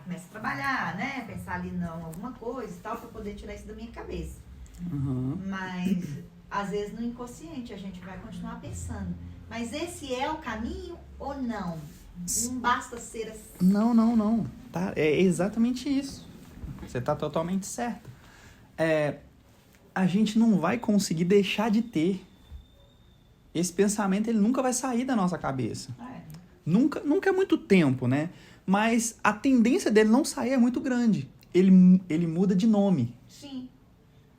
começo a trabalhar, né? Pensar ali não, alguma coisa e tal, pra poder tirar isso da minha cabeça. Mas, às vezes, no inconsciente, a gente vai continuar pensando. Mas esse é o caminho ou não? Não basta ser assim. Não. Tá? É exatamente isso. Você tá totalmente certo. A gente não vai conseguir deixar de ter. Esse pensamento, ele nunca vai sair da nossa cabeça. Nunca é muito tempo, né? Mas a tendência dele não sair é muito grande. Ele muda de nome. Sim.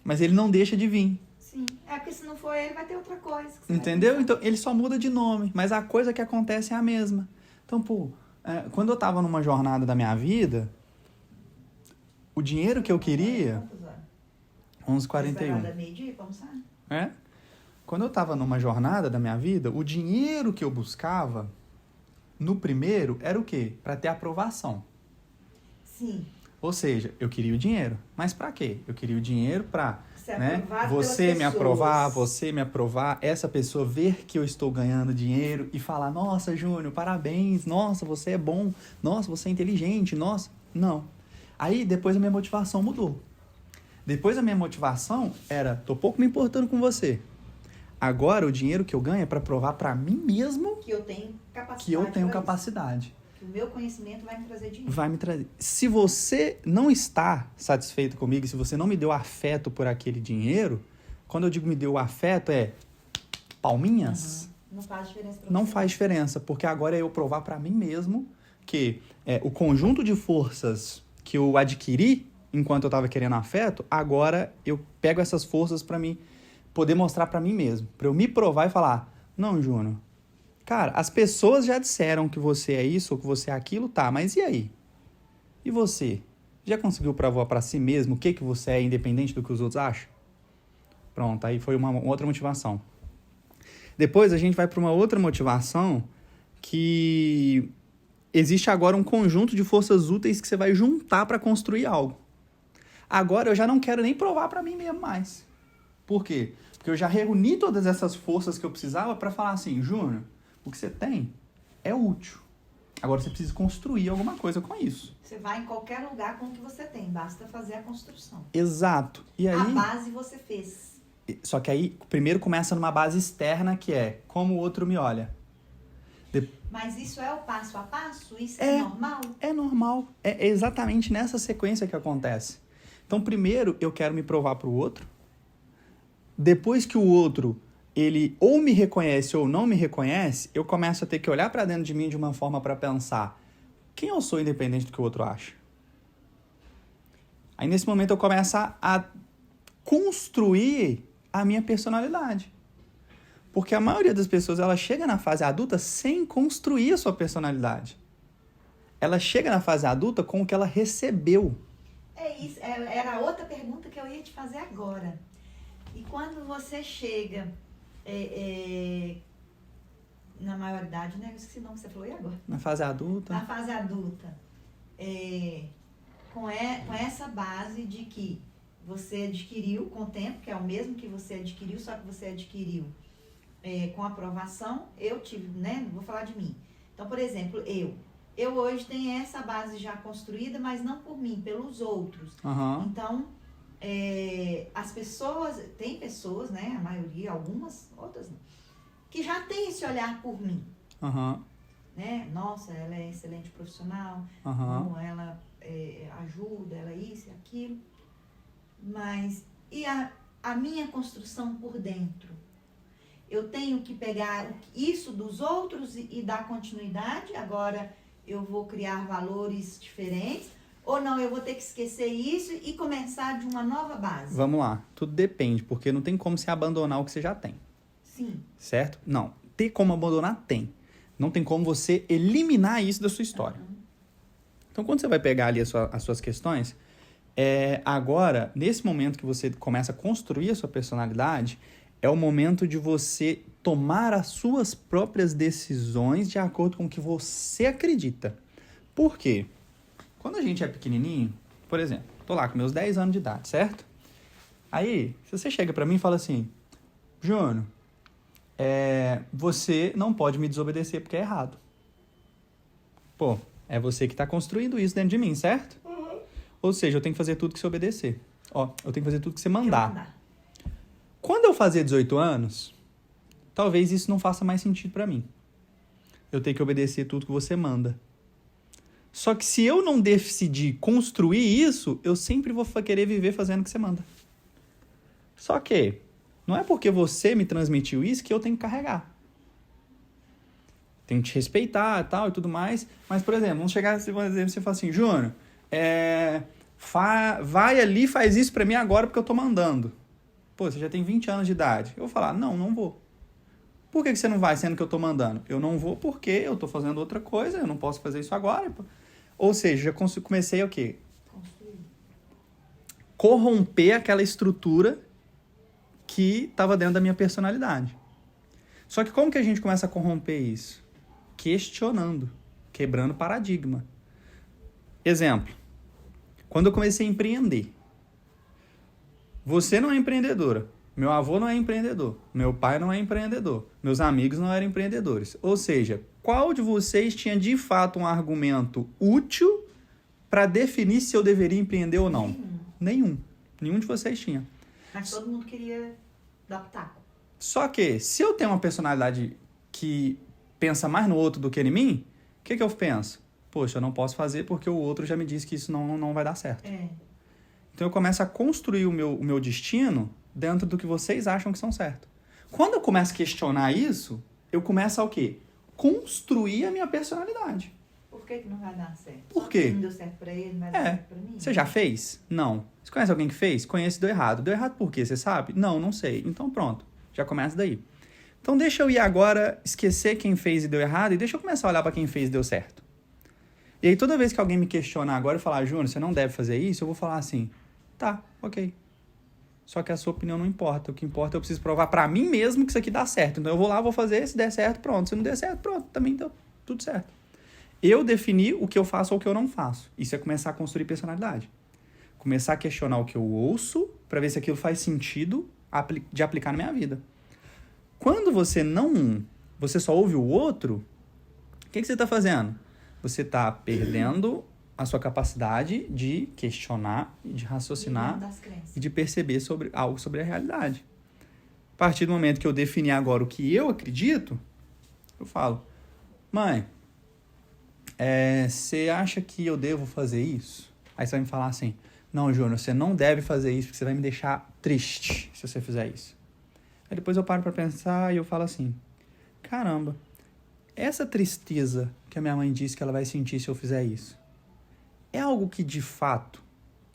Mas ele não deixa de vir. Sim. Porque se não for ele, vai ter outra coisa. Entendeu? Então, ele só muda de nome. Mas a coisa que acontece é a mesma. Então, quando eu tava numa jornada da minha vida, o dinheiro que eu queria... 11h41. Meio-dia, vamos lá. Quando eu tava numa jornada da minha vida, o dinheiro que eu buscava, no primeiro, era o quê? Pra ter aprovação. Sim. Ou seja, eu queria o dinheiro. Mas pra quê? Eu queria o dinheiro pra... Você me aprovar, você me aprovar, essa pessoa ver que eu estou ganhando dinheiro e falar, nossa, Júnior, parabéns, nossa, você é bom, nossa, você é inteligente, nossa. Não. Aí, depois a minha motivação mudou. Depois a minha motivação era, tô pouco me importando com você. Agora, o dinheiro que eu ganho é para provar para mim mesmo que eu tenho capacidade. Que eu tenho capacidade. Que o meu conhecimento vai me trazer dinheiro. Vai me trazer. Se você não está satisfeito comigo, se você não me deu afeto por aquele dinheiro, quando eu digo me deu afeto, palminhas. Não faz diferença pra você. Não faz diferença, porque agora é eu provar para mim mesmo que o conjunto de forças que eu adquiri enquanto eu estava querendo afeto, agora eu pego essas forças para mim poder mostrar para mim mesmo, para eu me provar e falar, não, Júnior, cara, as pessoas já disseram que você é isso ou que você é aquilo, tá, mas e aí? E você? Já conseguiu provar para si mesmo o que você é, independente do que os outros acham? Pronto, aí foi uma outra motivação. Depois a gente vai para uma outra motivação que existe agora um conjunto de forças úteis que você vai juntar para construir algo. Agora eu já não quero nem provar para mim mesmo mais. Por quê? Porque eu já reuni todas essas forças que eu precisava para falar assim, Júnior, o que você tem é útil. Agora você precisa construir alguma coisa com isso. Você vai em qualquer lugar com o que você tem, basta fazer a construção. Exato. E aí, a base você fez. Só que aí, primeiro começa numa base externa, que é como o outro me olha. Mas isso é o passo a passo? Isso é normal? É normal. É exatamente nessa sequência que acontece. Então, primeiro, eu quero me provar para o outro. Depois que o outro, ele ou me reconhece ou não me reconhece, eu começo a ter que olhar para dentro de mim de uma forma para pensar quem eu sou independente do que o outro acha. Aí, nesse momento, eu começo a construir a minha personalidade. Porque a maioria das pessoas, ela chega na fase adulta sem construir a sua personalidade. Ela chega na fase adulta com o que ela recebeu. É isso, era outra pergunta que eu ia te fazer agora. E quando você chega na maioridade, né? Eu esqueci o nome que você falou, e agora? Na fase adulta. Na fase adulta. Com essa base de que você adquiriu com o tempo, que é o mesmo que você adquiriu, só que você adquiriu com aprovação, eu tive, né? Não vou falar de mim. Então, por exemplo, eu hoje tenho essa base já construída, mas não por mim, pelos outros. Uhum. Então, as pessoas, tem pessoas, né? A maioria, algumas, outras não, que já tem esse olhar por mim. Uhum. Né? Nossa, ela é excelente profissional, uhum. Ela ajuda, ela isso e aquilo. Mas, e a minha construção por dentro? Eu tenho que pegar isso dos outros e dar continuidade, agora eu vou criar valores diferentes, ou não, eu vou ter que esquecer isso e começar de uma nova base? Vamos lá, tudo depende, porque não tem como você abandonar o que você já tem. Sim. Certo? Não, tem como abandonar? Tem. Não tem como você eliminar isso da sua história. Uhum. Então, quando você vai pegar ali as suas questões, agora, nesse momento que você começa a construir a sua personalidade, é o momento de você tomar as suas próprias decisões de acordo com o que você acredita. Por quê? Quando a gente é pequenininho, por exemplo, tô lá com meus 10 anos de idade, certo? Aí, se você chega pra mim e fala assim, Júnior, você não pode me desobedecer porque é errado. Pô, É você que está construindo isso dentro de mim, certo? Ou seja, eu tenho que fazer tudo que você obedecer. Ó, eu tenho que fazer tudo que você mandar. Quando eu fazer 18 anos, talvez isso não faça mais sentido para mim. Eu tenho que obedecer tudo que você manda. Só que se eu não decidir construir isso, eu sempre vou querer viver fazendo o que você manda. Só que não é porque você me transmitiu isso que eu tenho que carregar. Tenho que te respeitar tal, e tudo mais. Mas, por exemplo, vamos chegar e você fala assim, Júnior, vai ali e faz isso pra mim agora porque eu tô mandando. Pô, você já tem 20 anos de idade. Eu vou falar, não vou. Por que você não vai sendo que eu tô mandando? Eu não vou porque eu tô fazendo outra coisa, eu não posso fazer isso agora. Ou seja, já comecei o quê? Corromper aquela estrutura que estava dentro da minha personalidade. Só que como que a gente começa a corromper isso? Questionando, quebrando paradigma. Exemplo, quando eu comecei a empreender, você não é empreendedora, meu avô não é empreendedor, meu pai não é empreendedor, meus amigos não eram empreendedores. Ou seja, qual de vocês tinha de fato um argumento útil para definir se eu deveria empreender ou não? Nenhum de vocês tinha. Mas todo mundo queria dar pitaco. Só que, se eu tenho uma personalidade que pensa mais no outro do que em mim, o que eu penso? Poxa, eu não posso fazer porque o outro já me disse que isso não vai dar certo. Então eu começo a construir o meu destino dentro do que vocês acham que são certo. Quando eu começo a questionar isso, eu começo a o quê? Construir a minha personalidade. Por que não vai dar certo? Por quê? Se não deu certo pra ele, não vai dar certo pra mim. Você já fez? Não. Você conhece alguém que fez? Conhece e deu errado. Deu errado por quê? Você sabe? Não sei. Então pronto. Já começa daí. Então deixa eu ir agora esquecer quem fez e deu errado e deixa eu começar a olhar para quem fez e deu certo. E aí toda vez que alguém me questionar agora e falar, Júnior, você não deve fazer isso, eu vou falar assim, tá, ok. Só que a sua opinião não importa. O que importa é eu preciso provar para mim mesmo que isso aqui dá certo. Então eu vou lá, vou fazer, se der certo, pronto. Se não der certo, pronto. Também deu tudo certo. Eu defini o que eu faço ou o que eu não faço. Isso é começar a construir personalidade. Começar a questionar o que eu ouço para ver se aquilo faz sentido de aplicar na minha vida. Quando você só ouve o outro, o que você está fazendo? Você está perdendo a sua capacidade de questionar, de raciocinar e de perceber algo sobre a realidade. A partir do momento que eu definir agora o que eu acredito, eu falo, mãe, você acha que eu devo fazer isso? Aí você vai me falar assim, não, Júnior, você não deve fazer isso porque você vai me deixar triste se você fizer isso. Aí depois eu paro pra pensar e eu falo assim, caramba, essa tristeza que a minha mãe disse que ela vai sentir se eu fizer isso, é algo que de fato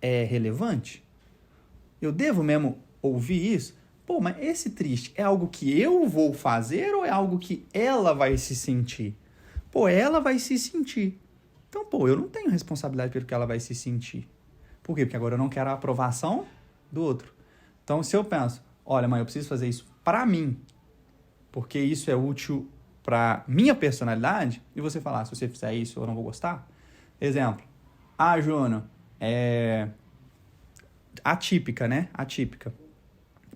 é relevante? Eu devo mesmo ouvir isso? Pô, mas esse triste é algo que eu vou fazer ou é algo que ela vai se sentir? Pô, ela vai se sentir. Então, pô, eu não tenho responsabilidade pelo que ela vai se sentir. Por quê? Porque agora eu não quero a aprovação do outro. Então, se eu penso, olha, mãe, eu preciso fazer isso pra mim, porque isso é útil pra minha personalidade, e você falar, se você fizer isso, eu não vou gostar. Exemplo. Júnior, atípica, né? Atípica.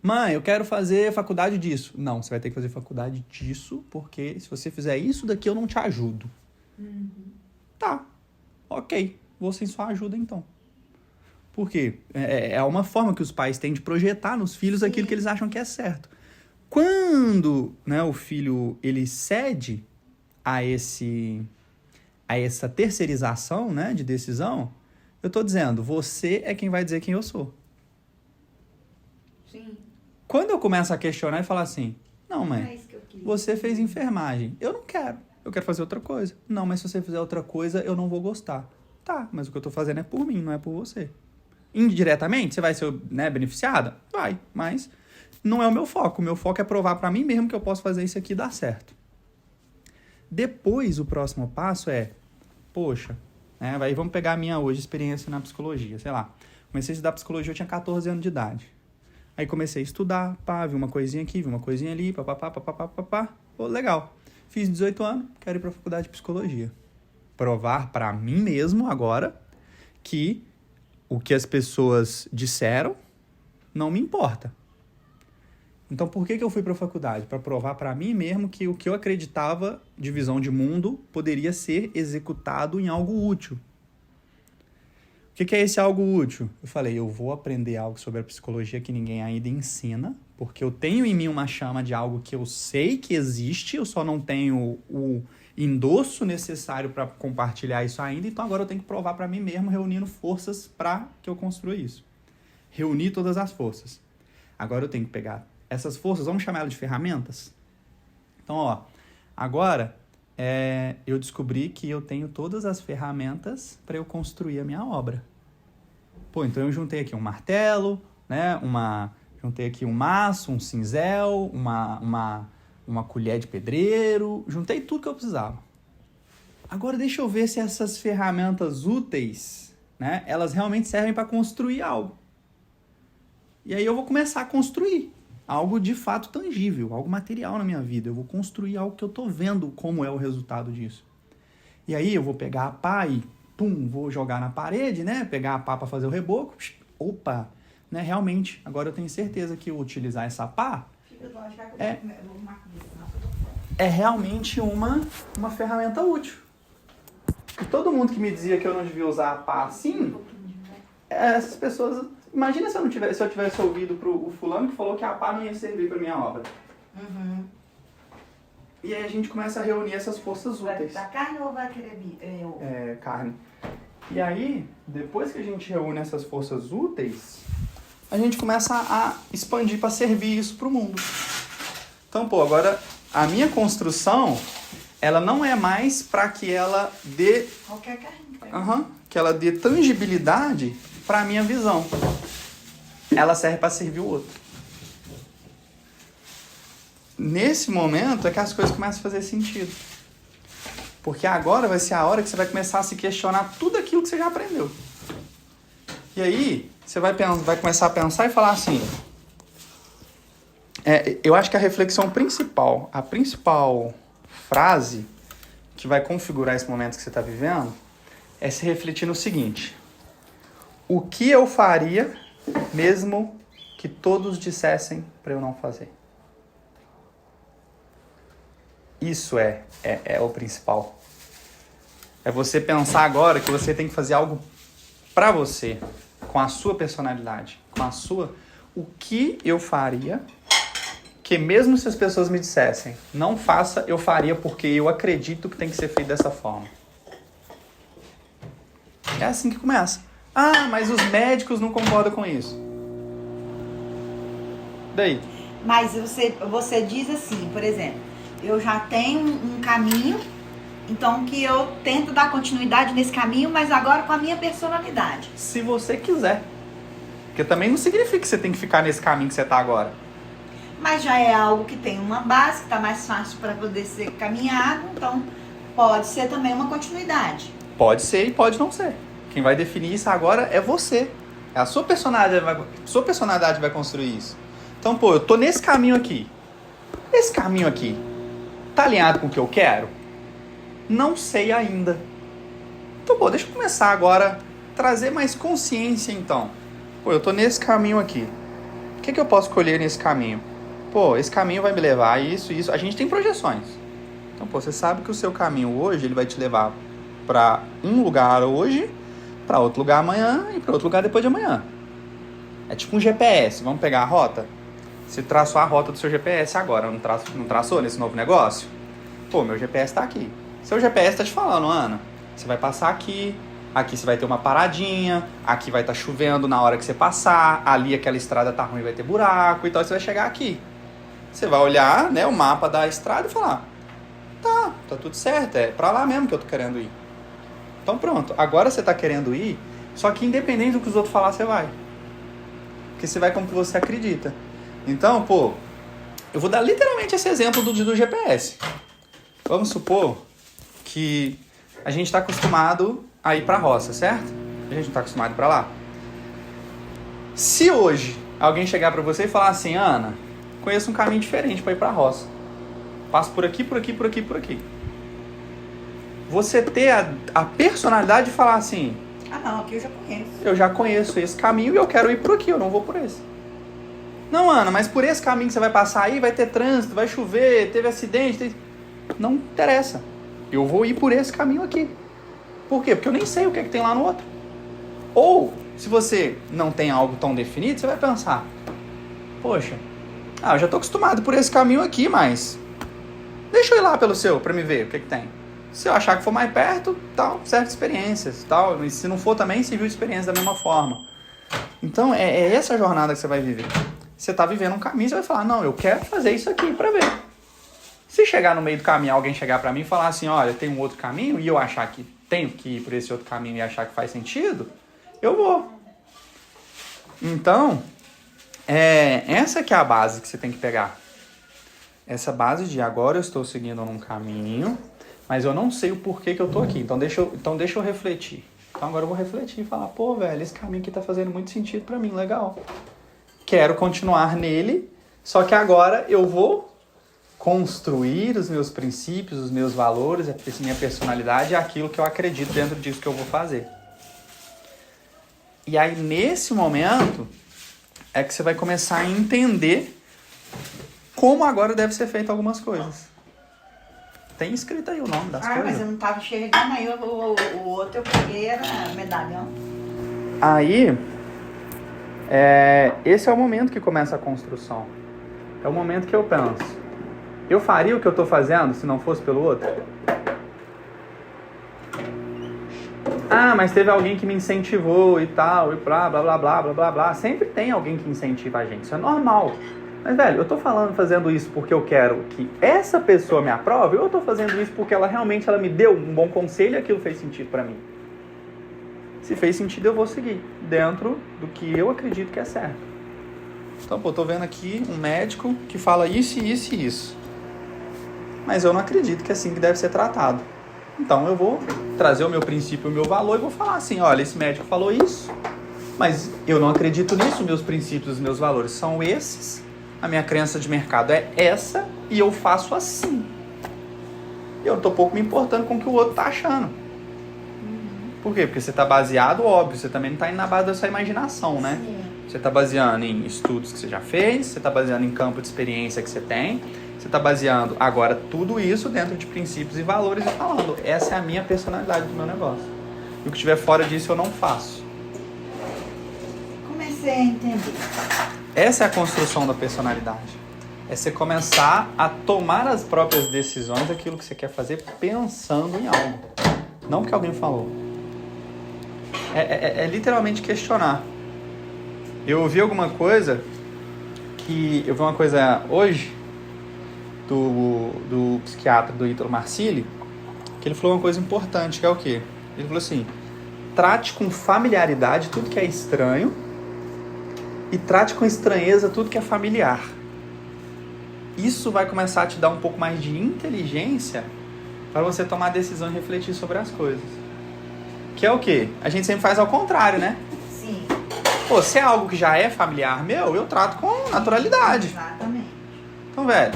Mãe, eu quero fazer faculdade disso. Não, você vai ter que fazer faculdade disso, porque se você fizer isso daqui, eu não te ajudo. Tá, ok. Vou sem sua ajuda, então. Por quê? É uma forma que os pais têm de projetar nos filhos aquilo que eles acham que é certo. Quando, né, o filho ele cede a essa terceirização, né, de decisão, eu estou dizendo, você é quem vai dizer quem eu sou. Sim. Quando eu começo a questionar e falar assim, não, mãe, você fez enfermagem, eu não quero, eu quero fazer outra coisa. Não, mas se você fizer outra coisa, eu não vou gostar. Tá, mas o que eu estou fazendo é por mim, não é por você. Indiretamente, você vai ser, né, beneficiada? Vai, mas não é o meu foco. O meu foco é provar para mim mesmo que eu posso fazer isso aqui e dar certo. Depois, o próximo passo é, poxa, né, vamos pegar a minha hoje experiência na psicologia, sei lá. Comecei a estudar psicologia, eu tinha 14 anos de idade. Aí comecei a estudar, vi uma coisinha aqui, vi uma coisinha ali, papapá. Pô, legal. Fiz 18 anos, quero ir para a faculdade de psicologia. Provar para mim mesmo agora que o que as pessoas disseram não me importa. Então, por que eu fui para a faculdade? Para provar para mim mesmo que o que eu acreditava de visão de mundo poderia ser executado em algo útil. O que é esse algo útil? Eu falei, eu vou aprender algo sobre a psicologia que ninguém ainda ensina, porque eu tenho em mim uma chama de algo que eu sei que existe, eu só não tenho o endosso necessário para compartilhar isso ainda, então agora eu tenho que provar para mim mesmo, reunindo forças para que eu construa isso. Reunir todas as forças. Agora eu tenho que pegar essas forças, vamos chamar elas de ferramentas? Então, ó, agora eu descobri que eu tenho todas as ferramentas para eu construir a minha obra. Pô, então eu juntei aqui um martelo, né? Juntei aqui um maço, um cinzel, uma colher de pedreiro, juntei tudo que eu precisava. Agora deixa eu ver se essas ferramentas úteis, né? Elas realmente servem para construir algo. E aí eu vou começar a construir algo de fato tangível, algo material na minha vida. Eu vou construir algo que eu tô vendo como é o resultado disso. E aí eu vou pegar a pá e, vou jogar na parede, né? Pegar a pá para fazer o reboco. Opa, né? Realmente, agora eu tenho certeza que eu utilizar essa pá é realmente uma ferramenta útil. E todo mundo que me dizia que eu não devia usar a pá assim, essas pessoas... Imagina se eu tivesse ouvido o fulano que falou que a pá não ia servir para minha obra. Uhum. E aí a gente começa a reunir essas forças úteis. Vai carne ou vai querer carne. E aí, depois que a gente reúne essas forças úteis, a gente começa a expandir para servir isso para o mundo. Então, agora a minha construção, ela não é mais para que ela dê... Qualquer carne. Que ela dê tangibilidade para a minha visão. Ela serve para servir o outro. Nesse momento é que as coisas começam a fazer sentido. Porque agora vai ser a hora que você vai começar a se questionar tudo aquilo que você já aprendeu. E aí, você vai começar a pensar e falar assim... eu acho que a reflexão principal, a principal frase que vai configurar esse momento que você está vivendo é se refletir no seguinte: o que eu faria mesmo que todos dissessem para eu não fazer? Isso é o principal. É você pensar agora que você tem que fazer algo para você, com a sua personalidade, com a sua... O que eu faria que mesmo se as pessoas me dissessem não faça, eu faria porque eu acredito que tem que ser feito dessa forma. É assim que começa. Ah, mas os médicos não concordam com isso. Daí? Mas você diz assim, por exemplo, eu já tenho um caminho, então que eu tento dar continuidade nesse caminho, mas agora com a minha personalidade. Se você quiser. Porque também não significa que você tem que ficar nesse caminho que você está agora. Mas já é algo que tem uma base, que está mais fácil para poder ser caminhado, então pode ser também uma continuidade. Pode ser e pode não ser. Quem vai definir isso agora é você. A sua personalidade vai construir isso. Então, eu tô nesse caminho aqui. Esse caminho aqui tá alinhado com o que eu quero? Não sei ainda. Então, deixa eu começar agora a trazer mais consciência, então. Eu tô nesse caminho aqui. O que eu posso escolher nesse caminho? Esse caminho vai me levar a isso. A gente tem projeções. Então, você sabe que o seu caminho hoje, ele vai te levar para um lugar hoje, para outro lugar amanhã e para outro lugar depois de amanhã. É tipo um GPS. Vamos pegar a rota? Você traçou a rota do seu GPS agora, não traçou nesse novo negócio? Meu GPS tá aqui. Seu GPS tá te falando, Ana, você vai passar aqui você vai ter uma paradinha, aqui vai estar chovendo na hora que você passar, ali aquela estrada tá ruim, vai ter buraco, então você vai chegar aqui. Você vai olhar, né, o mapa da estrada e falar, tá tudo certo, é pra lá mesmo que eu tô querendo ir. Então pronto, agora você tá querendo ir, só que independente do que os outros falar, você vai. Porque você vai como que você acredita. Então, eu vou dar literalmente esse exemplo do GPS. Vamos supor que a gente está acostumado a ir para a roça, certo? A gente não está acostumado a ir para lá. Se hoje alguém chegar para você e falar assim, Ana, conheço um caminho diferente para ir para a roça. Passo por aqui, por aqui, por aqui, por aqui. Você ter a personalidade de falar assim, não, aqui eu já conheço. Eu já conheço esse caminho e eu quero ir por aqui, eu não vou por esse. Não, Ana, mas por esse caminho que você vai passar aí, vai ter trânsito, vai chover, teve acidente. Não interessa. Eu vou ir por esse caminho aqui. Por quê? Porque eu nem sei o que é que tem lá no outro. Ou, se você não tem algo tão definido, você vai pensar, poxa, eu já tô acostumado por esse caminho aqui, mas deixa eu ir lá pelo seu, pra me ver o que é que tem. Se eu achar que for mais perto, tal, serve de experiências, tal. E se não for também, serviu de experiência da mesma forma. Então, é essa jornada que você vai viver. Você tá vivendo um caminho, você vai falar, não, eu quero fazer isso aqui pra ver. Se chegar no meio do caminho, alguém chegar pra mim e falar assim, olha, tem um outro caminho, e eu achar que tenho que ir por esse outro caminho e achar que faz sentido, eu vou. Então, essa que é a base que você tem que pegar. Essa base de agora eu estou seguindo num caminho, mas eu não sei o porquê que eu tô aqui. Então deixa eu refletir. Então agora eu vou refletir e falar, pô, velho, esse caminho aqui tá fazendo muito sentido pra mim, legal. Quero continuar nele, só que agora eu vou construir os meus princípios, os meus valores, a minha personalidade, aquilo que eu acredito dentro disso que eu vou fazer. E aí, nesse momento, é que você vai começar a entender como agora deve ser feito algumas coisas. Tem escrito aí o nome das coisas. Mas eu não tava enxergando, aí o outro eu peguei, era medalhão. Aí, esse é o momento que começa a construção. É o momento que eu penso, eu faria o que eu tô fazendo se não fosse pelo outro? Mas teve alguém que me incentivou e tal, e blá, blá, blá, blá, blá, blá, blá. Sempre tem alguém que incentiva a gente, isso é normal. Mas, velho, eu tô fazendo isso porque eu quero que essa pessoa me aprove, ou eu tô fazendo isso porque ela me deu um bom conselho e aquilo fez sentido pra mim? Se fez sentido, eu vou seguir dentro do que eu acredito que é certo. Então, tô vendo aqui um médico que fala isso, isso e isso. Mas eu não acredito que é assim que deve ser tratado. Então, eu vou trazer o meu princípio, o meu valor e vou falar assim, olha, esse médico falou isso, mas eu não acredito nisso, meus princípios, os meus valores são esses, a minha crença de mercado é essa e eu faço assim. Eu tô pouco me importando com o que o outro tá achando. Por quê? Porque você tá baseado, óbvio, você também não tá indo na base da sua imaginação, né? Sim. Você tá baseando em estudos que você já fez, você tá baseando em campo de experiência que você tem, você tá baseando agora tudo isso dentro de princípios e valores e falando, essa é a minha personalidade do meu negócio. E o que estiver fora disso eu não faço. Comecei a entender. Essa é a construção da personalidade. É você começar a tomar as próprias decisões daquilo que você quer fazer pensando em algo. Não porque alguém falou. É literalmente questionar. Eu ouvi alguma coisa eu vi uma coisa hoje do psiquiatra, do Ítalo Marcilli, que ele falou uma coisa importante, que é o quê? Ele falou assim, trate com familiaridade tudo que é estranho e trate com estranheza tudo que é familiar. Isso vai começar a te dar um pouco mais de inteligência para você tomar a decisão e refletir sobre as coisas. Que é o quê? A gente sempre faz ao contrário, né? Sim. Pô, se é algo que já é familiar meu, eu trato com naturalidade. Exatamente. Então, velho,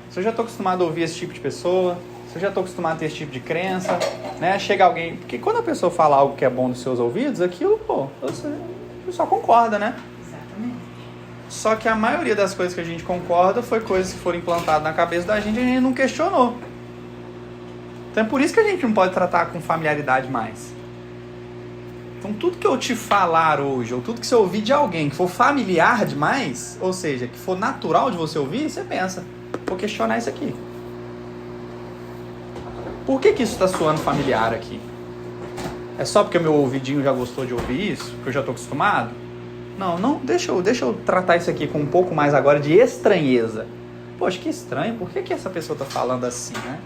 se eu já tô acostumado a ouvir esse tipo de pessoa, se eu já tô acostumado a ter esse tipo de crença, né? Chega alguém... Porque quando a pessoa fala algo que é bom dos seus ouvidos, aquilo, você só concorda, né? Exatamente. Só que a maioria das coisas que a gente concorda foi coisas que foram implantadas na cabeça da gente e a gente não questionou. Então é por isso que a gente não pode tratar com familiaridade mais. Então tudo que eu te falar hoje, ou tudo que você ouvir de alguém que for familiar demais, ou seja, que for natural de você ouvir, você pensa, vou questionar isso aqui. Por que isso está soando familiar aqui? É só porque meu ouvidinho já gostou de ouvir isso? Que eu já estou acostumado? Não, deixa eu tratar isso aqui com um pouco mais agora de estranheza. Poxa, que estranho, por que essa pessoa está falando assim, né?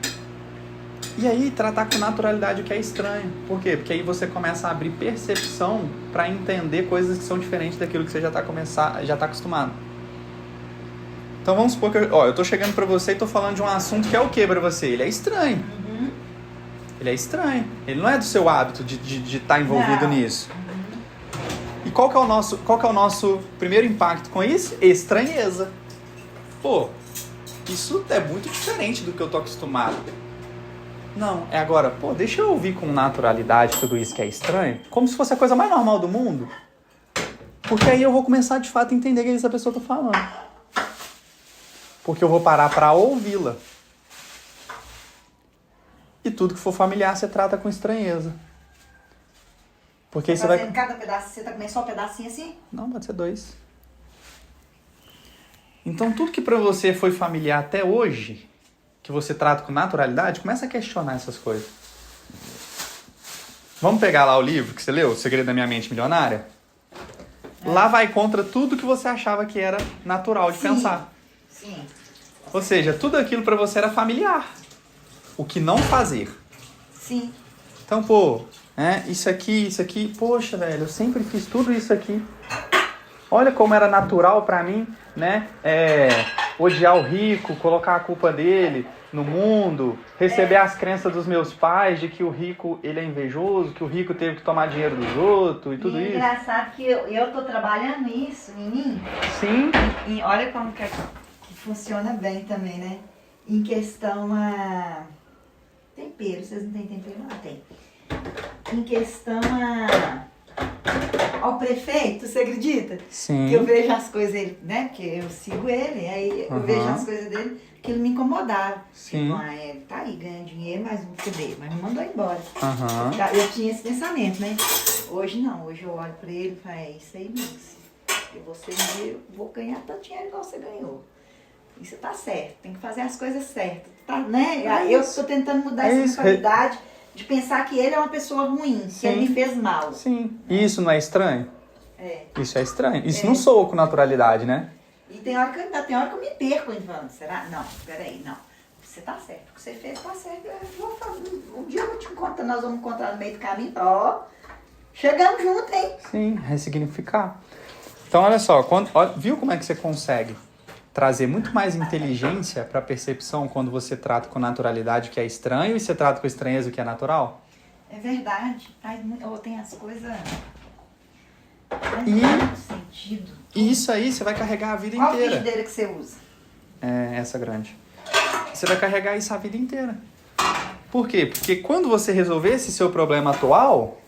E aí, tratar com naturalidade o que é estranho. Por quê? Porque aí você começa a abrir percepção para entender coisas que são diferentes daquilo que você já tá acostumado. Então vamos supor que eu tô chegando para você e tô falando de um assunto que é o quê para você? Ele é estranho. Uhum. Ele é estranho. Ele não é do seu hábito de estar envolvido nisso. Uhum. E qual que é o nosso primeiro impacto com isso? Estranheza. Pô, isso é muito diferente do que eu tô acostumado. Não, é agora, deixa eu ouvir com naturalidade tudo isso que é estranho, como se fosse a coisa mais normal do mundo. Porque aí eu vou começar, de fato, a entender o que essa pessoa tá falando. Porque eu vou parar pra ouvi-la. E tudo que for familiar, você trata com estranheza. Porque aí você vai... cada pedaço, você tá comendo só um pedacinho assim? Não, pode ser 2. Então, tudo que pra você foi familiar até hoje, que você trata com naturalidade, começa a questionar essas coisas. Vamos pegar lá o livro que você leu, O Segredo da Minha Mente Milionária? Lá vai contra tudo que você achava que era natural de pensar. Sim. Ou seja, tudo aquilo pra você era familiar. O que não fazer. Sim. Então, pô, isso aqui, poxa, velho, eu sempre fiz tudo isso aqui. Olha como era natural pra mim, né? Odiar o rico, colocar a culpa dele no mundo, receber as crenças dos meus pais de que o rico, ele é invejoso, que o rico teve que tomar dinheiro dos outros e tudo E é isso. engraçado que eu tô trabalhando isso, menino. Sim. E olha como que funciona bem também, né? Em questão a... Tempero, vocês não têm tempero? Não tem. Em questão ao prefeito, você acredita? Sim. Que eu vejo as coisas dele, né? Porque eu sigo ele, aí eu vejo as coisas dele, que ele me incomodava. Sim. Ele tá aí, ganhando dinheiro, mas não fudeu, mas me mandou embora. Aham. Eu tinha esse pensamento, né? Hoje não, hoje eu olho pra ele e falo, é isso aí mesmo. Eu vou ganhar tanto dinheiro igual você ganhou. Isso tá certo, tem que fazer as coisas certas, tá, né? Eu tô tentando mudar essa mentalidade de pensar que ele é uma pessoa ruim, que ele me fez mal. Sim. E isso não é estranho? É. Isso é estranho. Isso não soa com naturalidade, né? E tem hora que eu me perco falando, será? Não, peraí, não. Você tá certo, o que você fez tá certo. Um dia eu vou te encontrar, nós vamos encontrar no meio do caminho. Ó, chegamos juntos, hein? Sim, ressignificar. Então, olha só, viu como é que você consegue trazer muito mais inteligência para a percepção quando você trata com naturalidade o que é estranho e você trata com estranheza o que é natural? É verdade. Ou tem as coisas... Faz E- muito sentido. E isso aí você vai carregar a vida Qual inteira. frigideira que você usa? Essa grande. Você vai carregar isso a vida inteira. Por quê? Porque quando você resolver esse seu problema atual,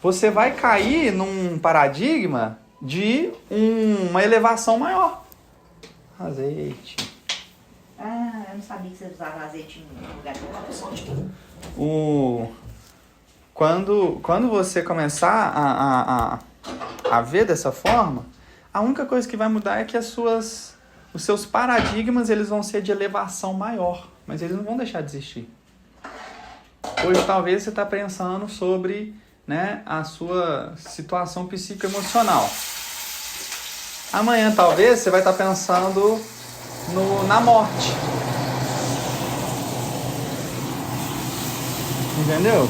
você vai cair num paradigma de uma elevação maior. Azeite. Ah, eu não sabia que você usava azeite no lugar de uma pessoa. Quando você começar a ver dessa forma, a única coisa que vai mudar é que os seus paradigmas eles vão ser de elevação maior, mas eles não vão deixar de existir. Hoje talvez você está pensando sobre, né, a sua situação psicoemocional. Amanhã talvez você vai estar pensando na morte. Entendeu?